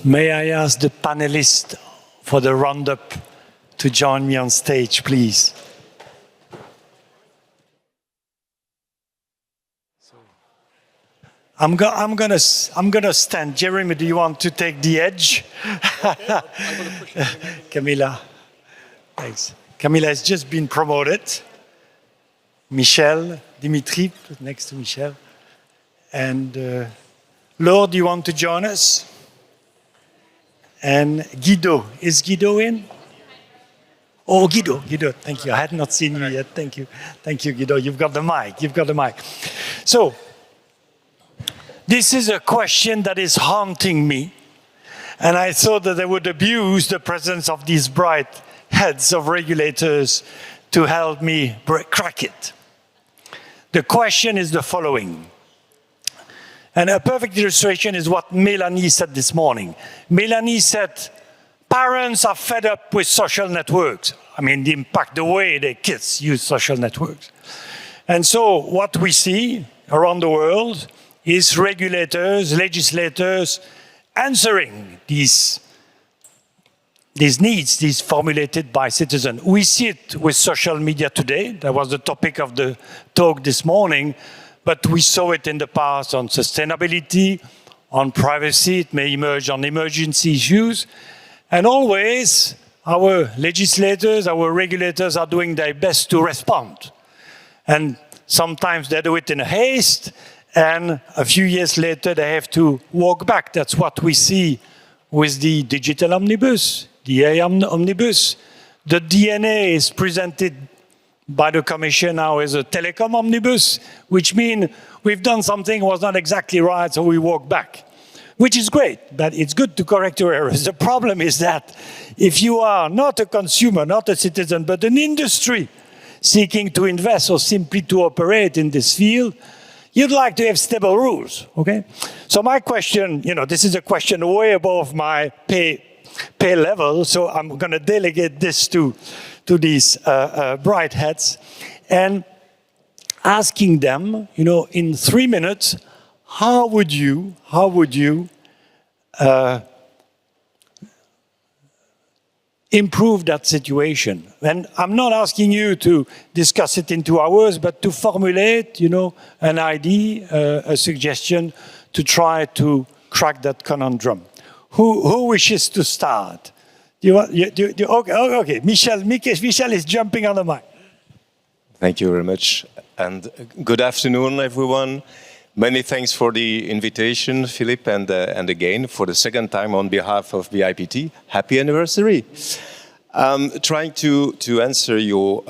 May I ask the panelists for the roundup to join me on stage, please? I'm gonna stand. Jeremy, do you want to take the edge? Okay, Camilla, thanks. Camilla has just been promoted. Michel, Dimitris, next to Michel. And Laure, do you want to join us? And Guido, is Guido in? Oh, Guido, thank you. I had not seen you yet. Thank you, Guido. You've got the mic. So, this is a question that is haunting me. And I thought that I would abuse the presence of these bright heads of regulators to help me crack it. The question is the following. And a perfect illustration is what Melanie said this morning. Melanie said, parents are fed up with social networks. I mean, the impact, the way their kids use social networks. And so what we see around the world is regulators, legislators answering these needs, these formulated by citizens. We see it with social media today. That was the topic of the talk this morning. But we saw it in the past on sustainability, on privacy. It may emerge on emergency issues. And always, our legislators, our regulators are doing their best to respond. And sometimes they do it in haste, and a few years later, they have to walk back. That's what we see with the digital omnibus, the AI omnibus. The DNA is presented by the Commission now as a telecom omnibus, which means we've done something that was not exactly right, so we walk back, which is great, but it's good to correct your errors. The problem is that if you are not a consumer, not a citizen, but an industry seeking to invest or simply to operate in this field, you'd like to have stable rules, okay? So my question, this is a question way above my pay level, so I'm going to delegate this to these bright heads and asking them, in 3 minutes, how would you improve that situation? And I'm not asking you to discuss it in 2 hours, but to formulate, an idea, a suggestion to try to crack that conundrum. Who wishes to start? Okay, Michel is jumping on the mic. Thank you very much, and good afternoon, everyone. Many thanks for the invitation, Philippe, and again, for the second time on behalf of BIPT, happy anniversary. Trying to answer your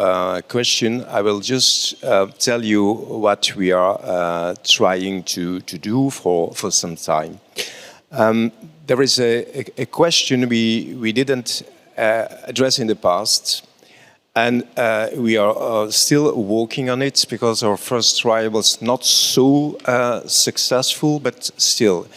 question, I will just tell you what we are trying to do for some time. There is a question we didn't address in the past, and we are still working on it because our first try was not so successful, but still.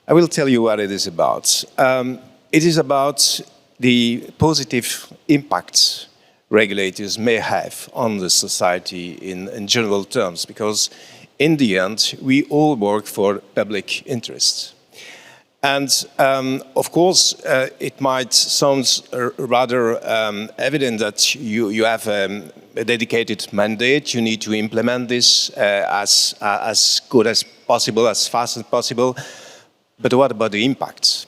I will tell you what it is about. It is about the positive impacts regulators may have on the society in general terms, because in the end, we all work for public interest. And of course, it might sound rather evident that you have a dedicated mandate. You need to implement this as good as possible, as fast as possible. But what about the impacts?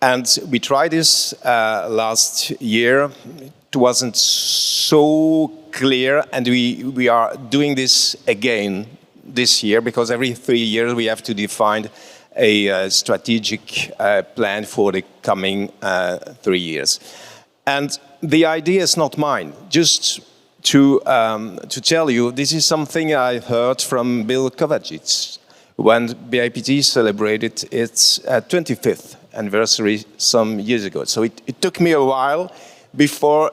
And we tried this last year. It wasn't so clear, and we are doing this again this year, because every 3 years we have to define a strategic plan for the coming 3 years. And the idea is not mine. Just to tell you, this is something I heard from Bill Kovacic when BIPT celebrated its 25th anniversary some years ago. So it took me a while before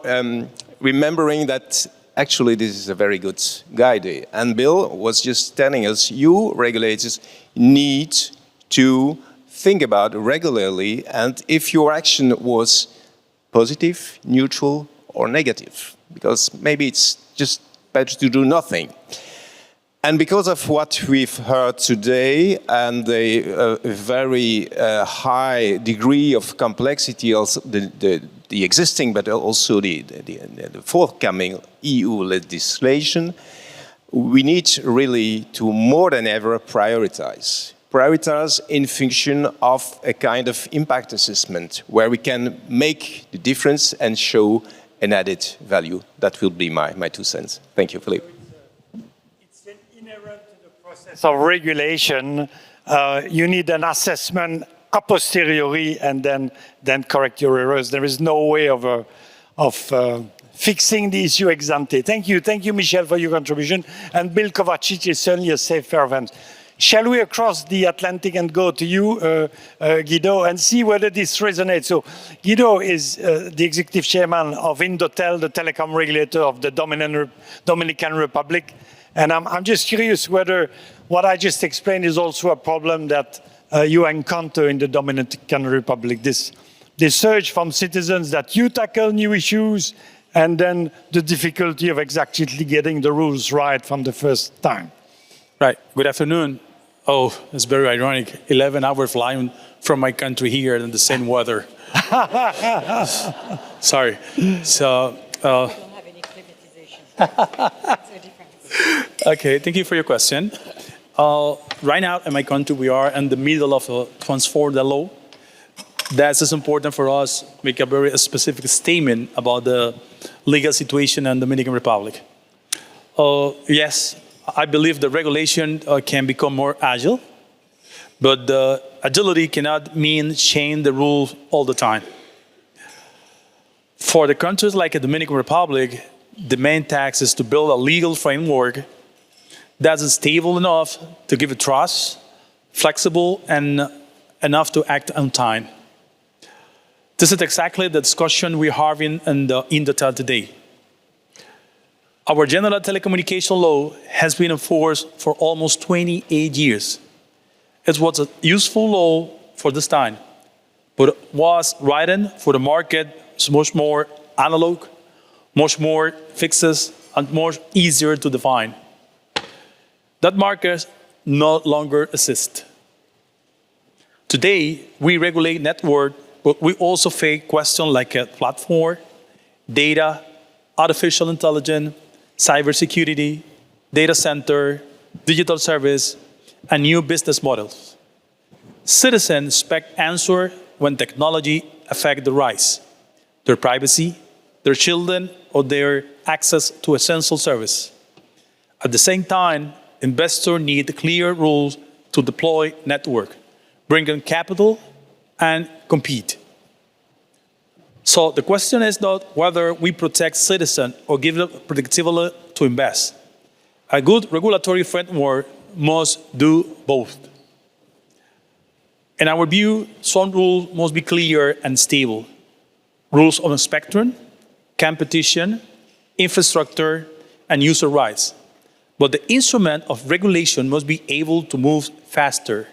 remembering that actually this is a very good idea. And Bill was just telling us, you regulators need to think about regularly, and if your action was positive, neutral, or negative, because maybe it's just better to do nothing. And because of what we've heard today and the very high degree of complexity of the existing, but also the forthcoming EU legislation, we need really to more than ever prioritize in function of a kind of impact assessment where we can make the difference and show an added value. That will be my 2 cents. Thank you, Philippe. It's inherent to the process of regulation. You need an assessment a posteriori and then correct your errors. There is no way of fixing the issue ex ante. Thank you, Michel, for your contribution. And Bill Kovacic is certainly a safe pair of hands. Shall we across the Atlantic and go to you, Guido, and see whether this resonates? So Guido is the executive chairman of INDOTEL, the telecom regulator of the Dominican Republic. And I'm just curious whether what I just explained is also a problem that you encounter in the Dominican Republic, this surge from citizens that you tackle new issues and then the difficulty of exactly getting the rules right from the first time. Right. Good afternoon. Oh, it's very ironic. 11-hour flying from my country here in the same weather. Sorry. So. We don't have any climatization. That's a difference. Okay. Thank you for your question. Right now in my country, we are in the middle of transform the law. That's important for us to make a very specific statement about the legal situation in the Dominican Republic. Yes, I believe the regulation can become more agile, but the agility cannot mean change the rules all the time. For the countries like the Dominican Republic, the main task is to build a legal framework that's stable enough to give it trust, flexible, and enough to act on time. This is exactly the discussion we're having in the INDOTEL today. Our general telecommunication law has been enforced for almost 28 years. It was a useful law for this time, but it was written for the market. It's much more analog, much more fixes, and much easier to define. That market no longer exists. Today, we regulate network, but we also face questions like a platform, data, artificial intelligence, cybersecurity, data center, digital service, and new business models. Citizens expect answers when technology affects their rights, their privacy, their children, or their access to essential service. At the same time, investors need clear rules to deploy network, bring in capital, and compete. So the question is not whether we protect citizens or give them predictability to invest. A good regulatory framework must do both. In our view, some rules must be clear and stable. Rules on spectrum, competition, infrastructure, and user rights. But the instrument of regulation must be able to move faster.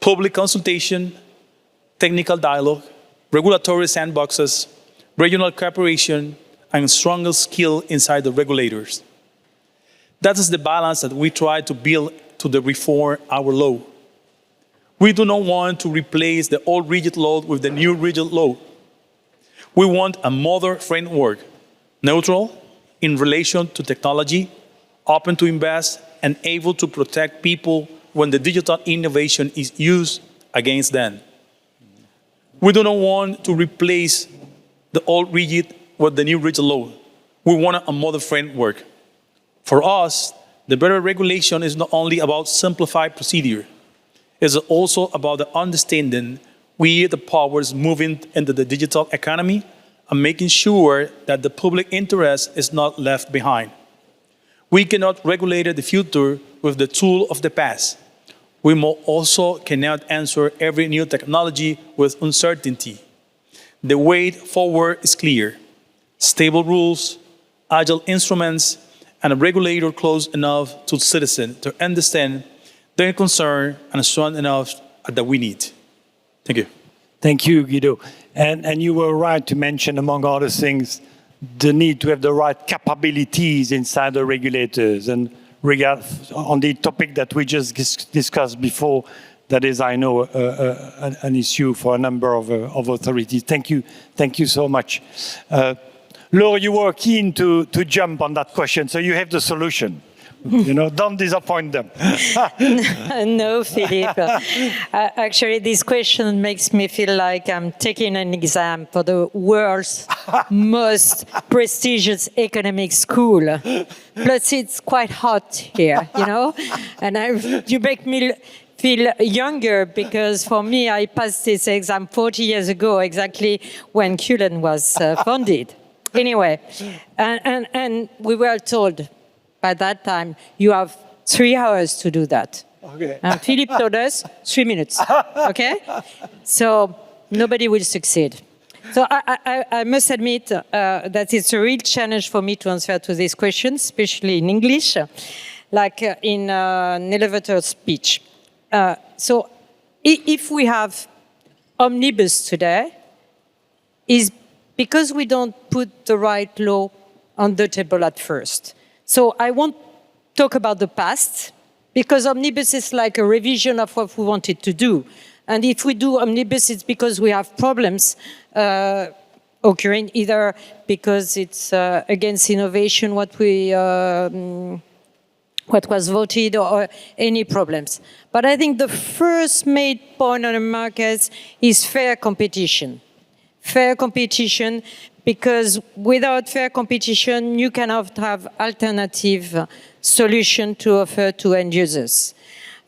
Public consultation, technical dialogue, regulatory sandboxes, regional cooperation, and stronger skill inside the regulators. That is the balance that we try to build to the reform our law. We do not want to replace the old rigid law with the new rigid law. We want a modern framework, neutral in relation to technology, open to invest, and able to protect people when the digital innovation is used against them. We do not want to replace the old rigid with the new rigid law. We want a modern framework. For us, the better regulation is not only about simplified procedure, it's also about the understanding we, the powers moving into the digital economy, and making sure that the public interest is not left behind. We cannot regulate the future with the tool of the past. We also cannot answer every new technology with uncertainty. The way forward is clear. Stable rules, agile instruments, and a regulator close enough to citizens to understand their concern and strong enough that we need. Thank you. Thank you, Guido. And you were right to mention, among other things, the need to have the right capabilities inside the regulators. And on the topic that we just discussed before. That is, I know, an issue for a number of authorities. Thank you so much. Laure, you were keen to jump on that question, so you have the solution. Don't disappoint them. No, Philippe. Actually, this question makes me feel like I'm taking an exam for the world's most prestigious economic school. Plus, it's quite hot here, and you make me feel younger, because for me, I passed this exam 40 years ago, exactly when Cullen was founded. Anyway, and we were told by that time, you have 3 hours to do that. Okay. And Philippe told us 3 minutes, okay? So nobody will succeed. So I must admit that it's a real challenge for me to answer to this question, especially in English, like in an elevator speech. So if we have omnibus today, is because we don't put the right law on the table at first. So I won't talk about the past, because omnibus is like a revision of what we wanted to do. And if we do omnibus, it's because we have problems occurring, either because it's against innovation, what was voted, or any problems. But I think the first main point on the markets is fair competition. Fair competition, because without fair competition, you cannot have alternative solution to offer to end users.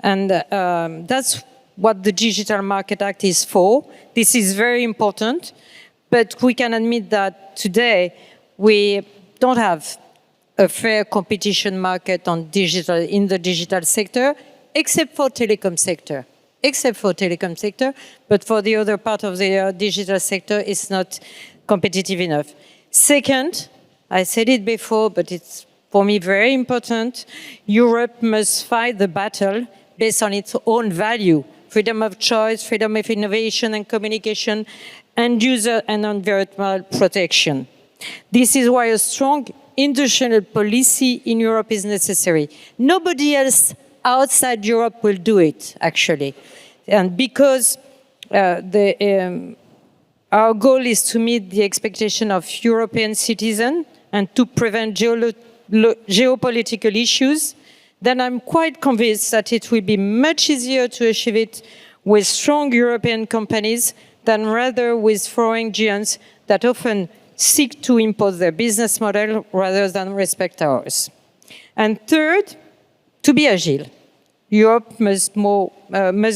And that's what the Digital Market Act is for. This is very important, but we can admit that today we don't have a fair competition market in the digital sector, except for telecom sector. But for the other part of the digital sector, it's not competitive enough. Second, I said it before, but it's for me very important, Europe must fight the battle based on its own value: freedom of choice, freedom of innovation and communication, and user and environmental protection. This is why a strong industrial policy in Europe is necessary. Nobody else outside Europe will do it, actually. And because our goal is to meet the expectation of European citizens and to prevent geopolitical issues, then I'm quite convinced that it will be much easier to achieve it with strong European companies than rather with foreign giants that often seek to impose their business model rather than respect ours. And third, to be agile. Europe must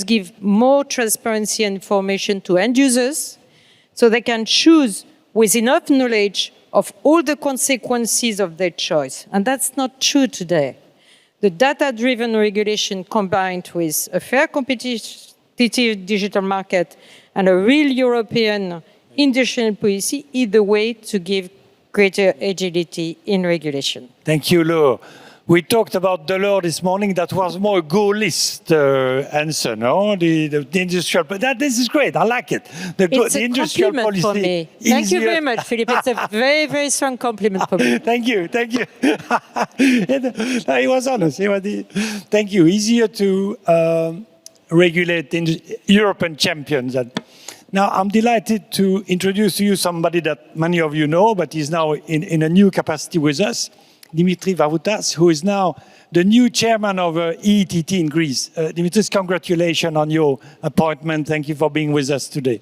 give more transparency and information to end users so they can choose with enough knowledge of all the consequences of their choice. And that's not true today. The data-driven regulation combined with a fair competitive digital market and a real European industrial policy is the way to give greater agility in regulation. Thank you, Laure. We talked about the law this morning. That was more a goal-list answer, no? The industrial, but this is great. I like it. It's a compliment for me. Thank you very much, Philippe. It's a very, very strong compliment for me. Thank you. He was honest. Thank you. Easier to regulate European champions. Now, I'm delighted to introduce to you somebody that many of you know, but he's now in a new capacity with us. Dimitris Varoutas, who is now the new chairman of EETT in Greece. Dimitris, congratulations on your appointment. Thank you for being with us today.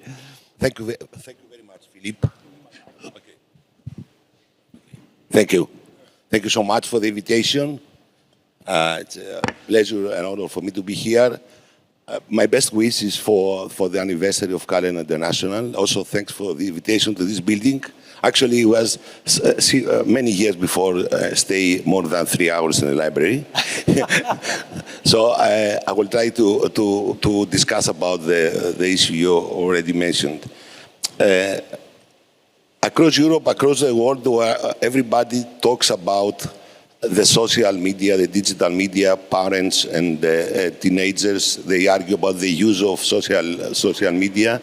Thank you very much, Philippe. Okay. Thank you. Thank you so much for the invitation. It's a pleasure and honor for me to be here. My best wishes for the anniversary of Cullen International. Also, thanks for the invitation to this building. Actually, it was many years before stay more than 3 hours in the library. So I will try to discuss about the issue you already mentioned. Across Europe, across the world, where everybody talks about the social media, the digital media, parents and teenagers, they argue about the use of social media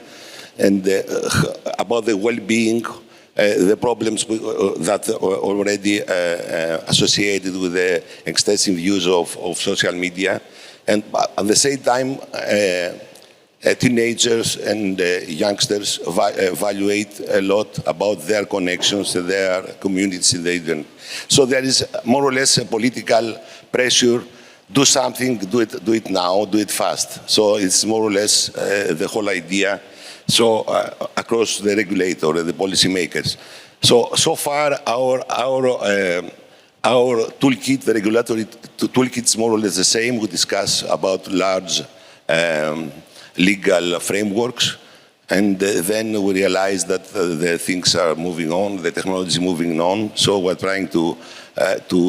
and about the well-being the problems that are already associated with the extensive use of social media. And at the same time, teenagers and youngsters evaluate a lot about their connections, their communities in the internet. So there is more or less a political pressure. Do something, do it now, do it fast. So it's more or less the whole idea. So across the regulator and the policymakers. So far our toolkit, the regulatory toolkit is more or less the same. We discuss about large legal frameworks, and then we realize that the things are moving on, the technology is moving on. So we're trying to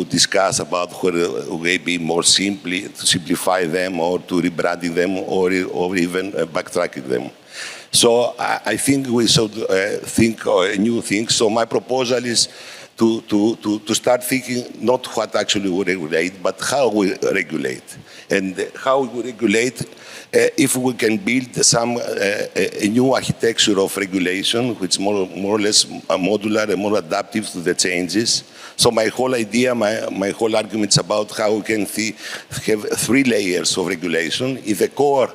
discuss about whether maybe more simply to simplify them, or to rebranding them, or even backtracking them. So I think we should think new things. So my proposal is to start thinking not what actually we regulate, but how we regulate. And how we regulate, if we can build some a new architecture of regulation, which more or less modular and more adaptive to the changes. So my whole idea, my whole argument is about how we can have 3 layers of regulation. In the core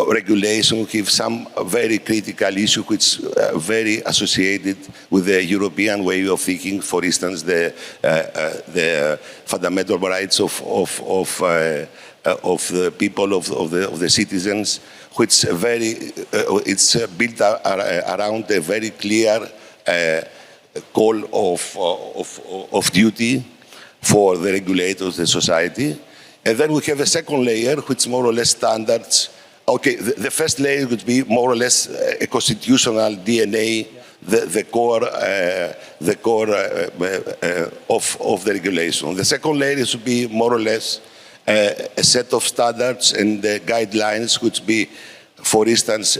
regulation, we have some very critical issue which very associated with the European way of thinking. For instance, the fundamental rights of the people, of the citizens, which it's built around a very clear call of duty for the regulators, the society. And then we have a second layer, which more or less standards. Okay, the first layer would be more or less a constitutional DNA, the core of the regulation. The second layer should be more or less a set of standards and guidelines, which be, for instance,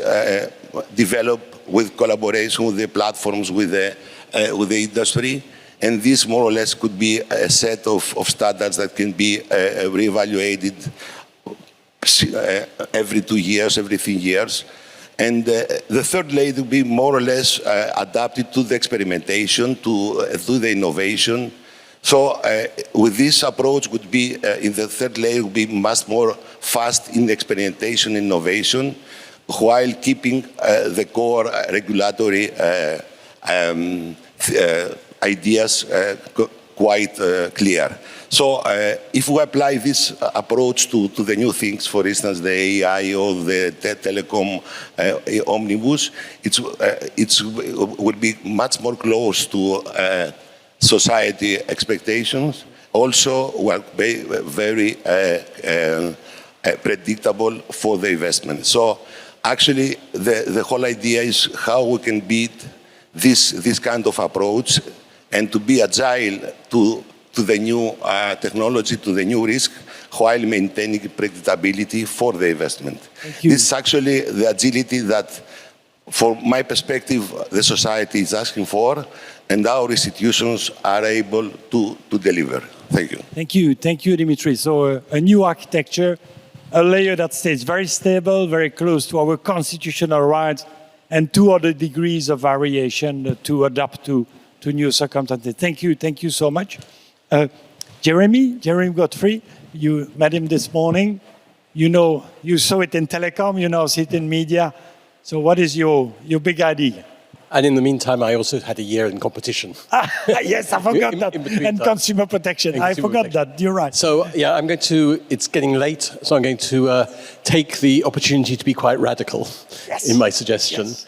developed with collaboration with the platforms, with the industry. And this more or less could be a set of standards that can be reevaluated every 2 years, every 3 years. And the third layer will be more or less adapted to the experimentation, to the innovation. So with this approach would be, in the third layer, would be much more fast in experimentation, innovation, while keeping the core regulatory ideas quite clear. So if we apply this approach to the new things, for instance, the AI or the telecom omnibus, it would be much more close to society expectations. Also, we're very predictable for the investment. So actually, the whole idea is how we can beat this kind of approach and to be agile to the new technology, to the new risk, while maintaining predictability for the investment. This is actually the agility that, from my perspective, the society is asking for, and our institutions are able to deliver. Thank you. Thank you. Thank you, Dimitris. So a new architecture, a layer that stays very stable, very close to our constitutional rights, and 2 other degrees of variation to adapt to new circumstances. Thank you so much. Jeremy Godfrey, you met him this morning. You know, you saw it in telecom, you now see it in media. So what is your big idea? And in the meantime, I also had a year in competition. Yes, I forgot that. And consumer protection. I forgot that. You're right. So, yeah, it's getting late, so I'm going to take the opportunity to be quite radical in my suggestion. Yes.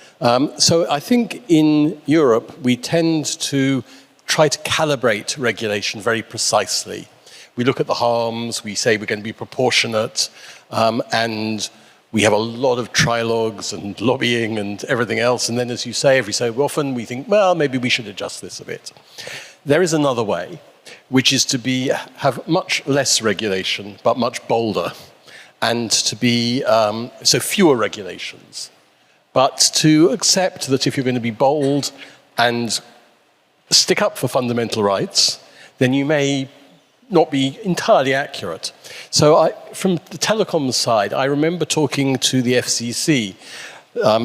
So I think in Europe, we tend to try to calibrate regulation very precisely. We look at the harms, we say we're going to be proportionate, and we have a lot of trilogues and lobbying and everything else. And then, as you say, every so often, we think, well, maybe we should adjust this a bit. There is another way, which is to have much less regulation, but much bolder, and to be, so fewer regulations. But to accept that if you're going to be bold and stick up for fundamental rights, then you may not be entirely accurate. So from the telecom side, I remember talking to the FCC,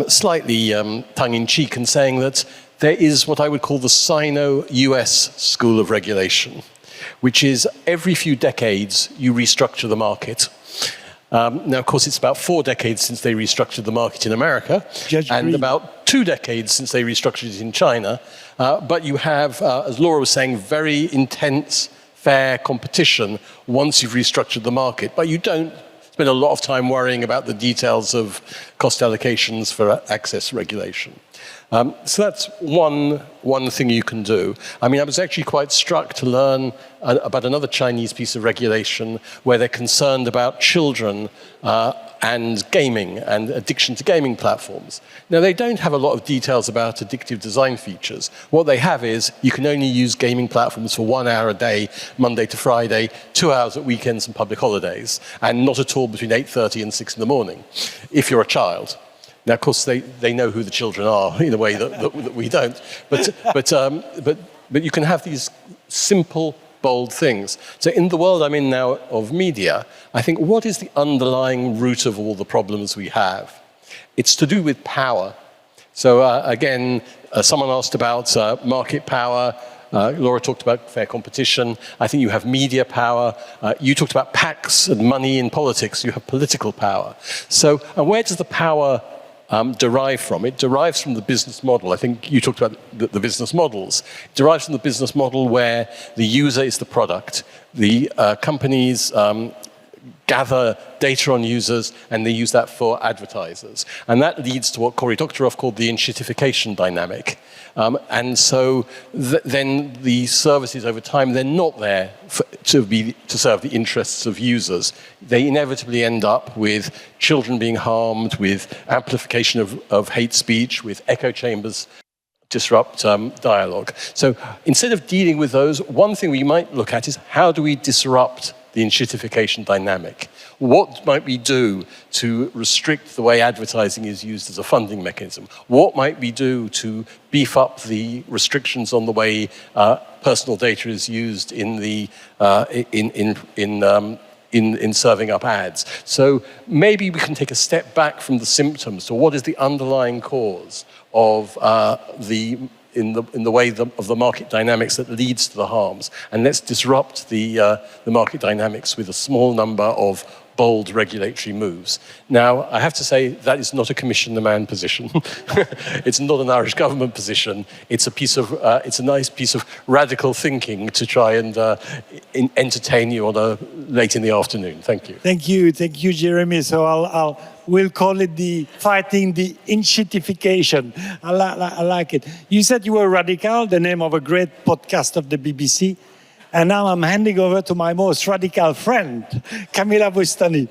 slightly tongue-in-cheek, and saying that there is what I would call the Sino-US School of Regulation, which is every few decades you restructure the market. Now, of course, it's about 4 decades since they restructured the market in America, and about 2 decades since they restructured it in China. But you have, as Laura was saying, very intense, fair competition once you've restructured the market. But you don't spend a lot of time worrying about the details of cost allocations for access regulation. So that's one thing you can do. I mean, I was actually quite struck to learn about another Chinese piece of regulation where they're concerned about children and gaming and addiction to gaming platforms. Now, they don't have a lot of details about addictive design features. What they have is you can only use gaming platforms for 1 hour a day, Monday to Friday, 2 hours at weekends and public holidays, and not at all between 8:30 and 6 in the morning, if you're a child. Now, of course, they know who the children are in a way that we don't. But you can have these simple, bold things. So in the world I'm in now of media, I think what is the underlying root of all the problems we have? It's to do with power. So again, someone asked about market power. Laura talked about fair competition. I think you have media power. You talked about PACs and money in politics. You have political power. So and where does the power derive from? It derives from the business model. I think you talked about the business models. It derives from the business model where the user is the product. The companies gather data on users and they use that for advertisers. And that leads to what Cory Doctorow called the enshittification dynamic. And so then the services over time, they're not there to serve the interests of users. They inevitably end up with children being harmed, with amplification of hate speech, with echo chambers disrupt dialogue. So instead of dealing with those, one thing we might look at is how do we disrupt the enshittification dynamic? What might we do to restrict the way advertising is used as a funding mechanism? What might we do to beef up the restrictions on the way personal data is used in the in serving up ads? So maybe we can take a step back from the symptoms to what is the underlying cause of in the way of the market dynamics that leads to the harms, and let's disrupt the market dynamics with a small number of bold regulatory moves. Now, I have to say that is not a commission-the-man position. It's not an Irish government position. It's a nice piece of radical thinking to try and entertain you on late in the afternoon. Thank you. Thank you, Jeremy. So we'll call it fighting the enshittification. I like it. You said you were radical, the name of a great podcast of the BBC. And now I'm handing over to my most radical friend, Camilla Bustani.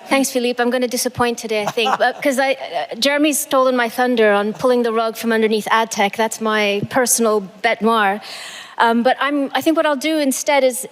Thanks, Philippe. I'm going to disappoint today, I think, because Jeremy's stolen my thunder on pulling the rug from underneath ad tech. That's my personal bête noire. But I think what I'll do instead is,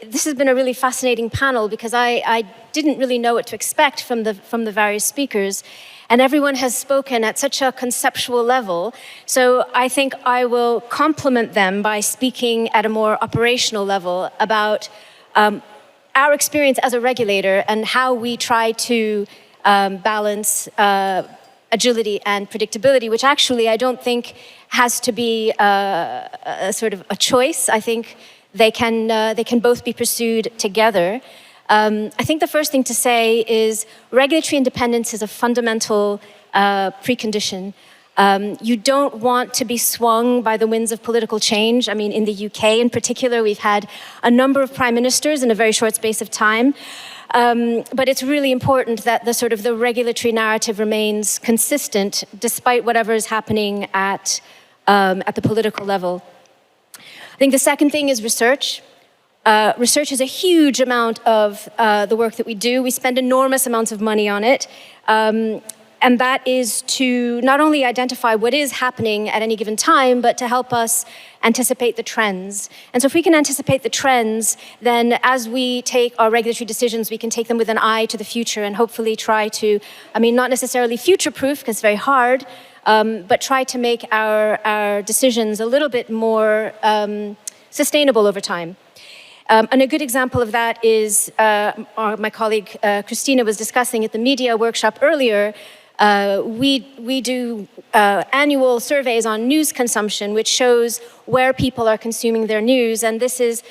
this has been a really fascinating panel because I didn't really know what to expect from the various speakers. And everyone has spoken at such a conceptual level. So I think I will complement them by speaking at a more operational level about our experience as a regulator and how we try to balance agility and predictability, which actually I don't think has to be a sort of a choice. I think they can both be pursued together. I think the first thing to say is regulatory independence is a fundamental precondition. You don't want to be swung by the winds of political change. I mean, in the UK in particular, we've had a number of prime ministers in a very short space of time. But it's really important that the regulatory narrative remains consistent despite whatever is happening at the political level. I think the second thing is research. Research is a huge amount of the work that we do. We spend enormous amounts of money on it. And that is to not only identify what is happening at any given time, but to help us anticipate the trends. And so if we can anticipate the trends, then as we take our regulatory decisions, we can take them with an eye to the future and hopefully try to, not necessarily future-proof, because it's very hard, but try to make our decisions a little bit more sustainable over time. And a good example of that is my colleague Christina was discussing at the media workshop earlier. We do annual surveys on news consumption, which shows where people are consuming their news, and this is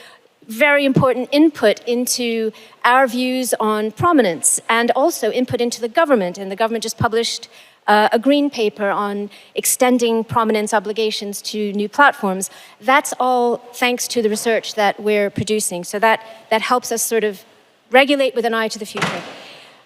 very important input into our views on prominence and also input into the government. And the government just published a green paper on extending prominence obligations to new platforms. That's all thanks to the research that we're producing. So that helps us sort of regulate with an eye to the future.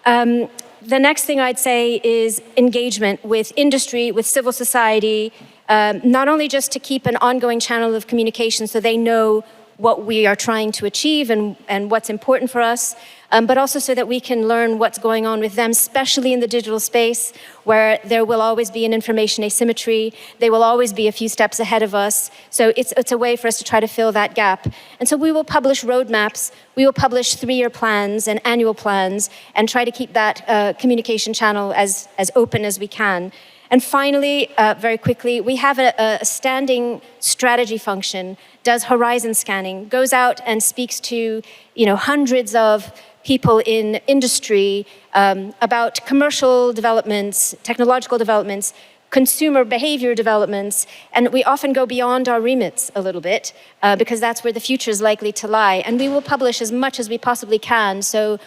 The next thing I'd say is engagement with industry, with civil society, not only just to keep an ongoing channel of communication so they know what we are trying to achieve and what's important for us, but also so that we can learn what's going on with them, especially in the digital space, where there will always be an information asymmetry. They will always be a few steps ahead of us. So it's a way for us to try to fill that gap. And so we will publish roadmaps, we will publish 3-year plans and annual plans, and try to keep that communication channel as open as we can. And finally, very quickly, we have a standing strategy function, does horizon scanning, goes out and speaks to hundreds of people in industry about commercial developments, technological developments, consumer behavior developments, and we often go beyond our remits a little bit because that's where the future is likely to lie. And we will publish as much as we possibly can, so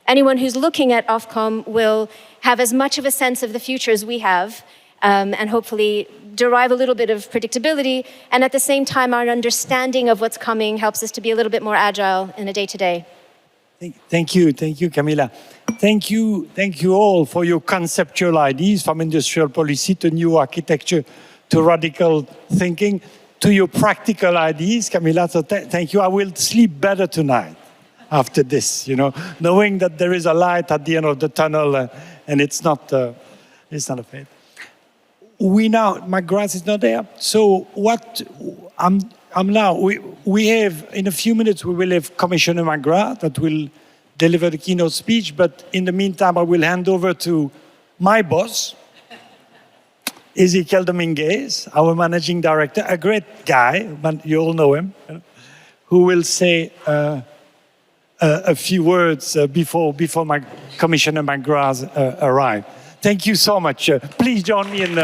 anyone who's looking at OFCOM will have as much of a sense of the future as we have, and hopefully derive a little bit of predictability, and at the same time our understanding of what's coming helps us to be a little bit more agile in a day-to-day. Thank you, Camilla. Thank you all for your conceptual ideas, from industrial policy to new architecture to radical thinking to your practical ideas, Camilla. So thank you. I will sleep better tonight after this, knowing that there is a light at the end of the tunnel, and it's not a fate. McGrath is not there. So we have, in a few minutes, we will have Commissioner McGrath that will deliver the keynote speech, but in the meantime, I will hand over to my boss, Ezequiel Dominguez, our managing director, a great guy, but you all know him, who will say a few words before Commissioner McGrath arrives. Thank you so much. Please join me in